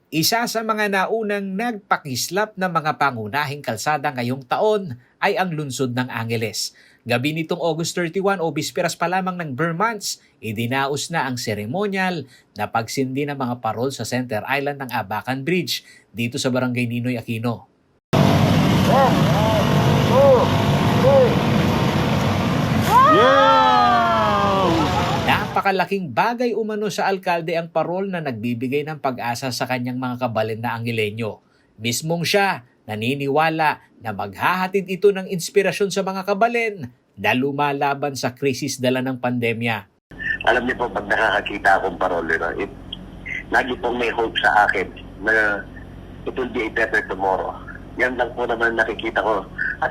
Isa sa mga naunang nagpakislap ng mga pangunahing kalsada ngayong taon ay ang lungsod ng Angeles. Gabi nitong August 31 o bisperas pa lamang ng Vermonts, idinaos na ang seremonyal na pagsindi ng mga parol sa Center Island ng Abacan Bridge dito sa Barangay Ninoy Aquino. Napakalaking bagay umano sa alkalde ang parol na nagbibigay ng pag-asa sa kanyang mga kabalen na Angelenyo. Mismong siya naniniwala na maghahatid ito ng inspirasyon sa mga kabalen na lumalaban sa krisis dala ng pandemya. Alam niyo po, pag nakakakita akong parol, lagi pong may hope sa akin na it will be a better tomorrow. Yan lang po naman nakikita ko. At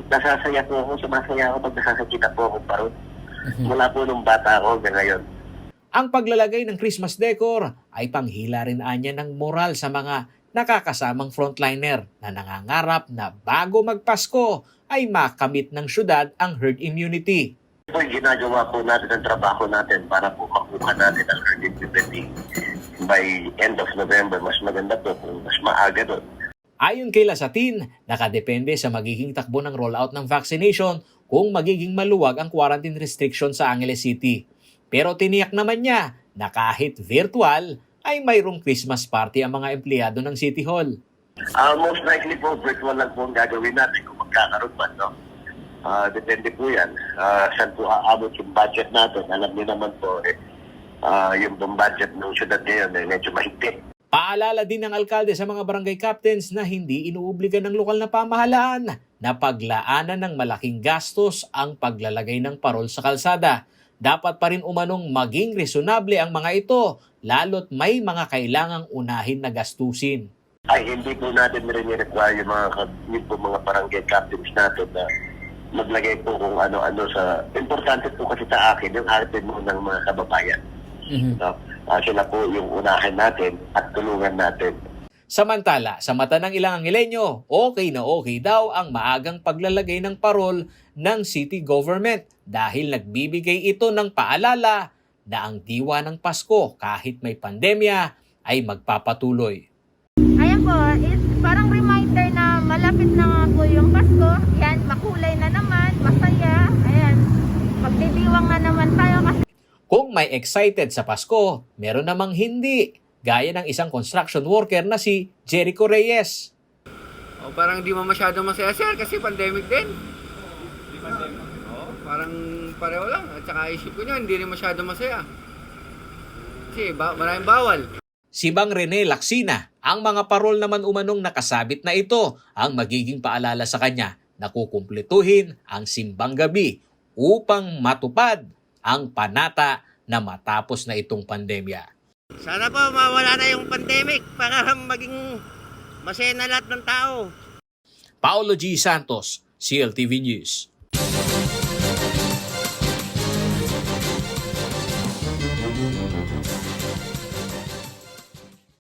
nasasaya po ako, sumasaya ako pag nakakakita po akong parol. Mula po nung bata ako hanggang ngayon. Ang paglalagay ng Christmas decor ay panghila rin anya ng moral sa mga nakakasamang frontliner na nangangarap na bago magpasko ay makamit ng syudad ang herd immunity. Ito yung ginagawa po natin ang trabaho natin para po makuha natin ang herd immunity by end of November. Mas maganda po kung mas maaga doon. Ayon kay Lasatin, nakadepende sa magiging takbo ng rollout ng vaccination kung magiging maluwag ang quarantine restriction sa Angeles City. Pero tiniyak naman niya na kahit virtual ay mayroong Christmas party ang mga empleyado ng City Hall. Most likely po, virtual lang po ang gagawin natin kung magkakaroon man. No? Depende po yan. Saan po aabot yung budget natin. Alam niyo naman po, yung budget ng syudad ngayon medyo mahigpit. Paalala din ng alkalde sa mga barangay captains na hindi inuobliga ng lokal na pamahalaan na paglaanan ng malaking gastos ang paglalagay ng parol sa kalsada. Dapat pa rin umanong maging resonable ang mga ito, lalo't may mga kailangang unahin na gastusin. Ay, hindi po natin rin-require yung mga barangay captains natin na maglagay po kung ano-ano sa... Importante po kasi sa akin yung arte mo ng mga kababayan. No? Sila po yung unahin natin at tulungan natin. Samantala, sa mata ng ilang Angelenyo, okay na okay daw ang maagang paglalagay ng parol ng city government dahil nagbibigay ito ng paalala na ang diwa ng Pasko kahit may pandemya ay magpapatuloy. Ayan po, it's parang reminder na malapit na nga po yung Pasko. Yan, makulay na naman, masaya. Ayan, magdidiwang na naman tayo kasi Kung may excited sa Pasko, meron namang hindi. Gaya ng isang construction worker na si Jericho Reyes. Parang di mo masyado masaya, sir, kasi pandemic din. Parang pareho lang. At saka isip ko niya, hindi rin masyado masaya. Kasi maraming bawal. Si Bang Rene Laksina, ang mga parol naman umanong nakasabit na ito ang magiging paalala sa kanya na kukumpletuhin ang simbang gabi upang matupad ang panata na matapos na itong pandemya. Sana po mawala na yung pandemic para maging masaya na lahat ng tao. Paolo G. Santos, CLTV News.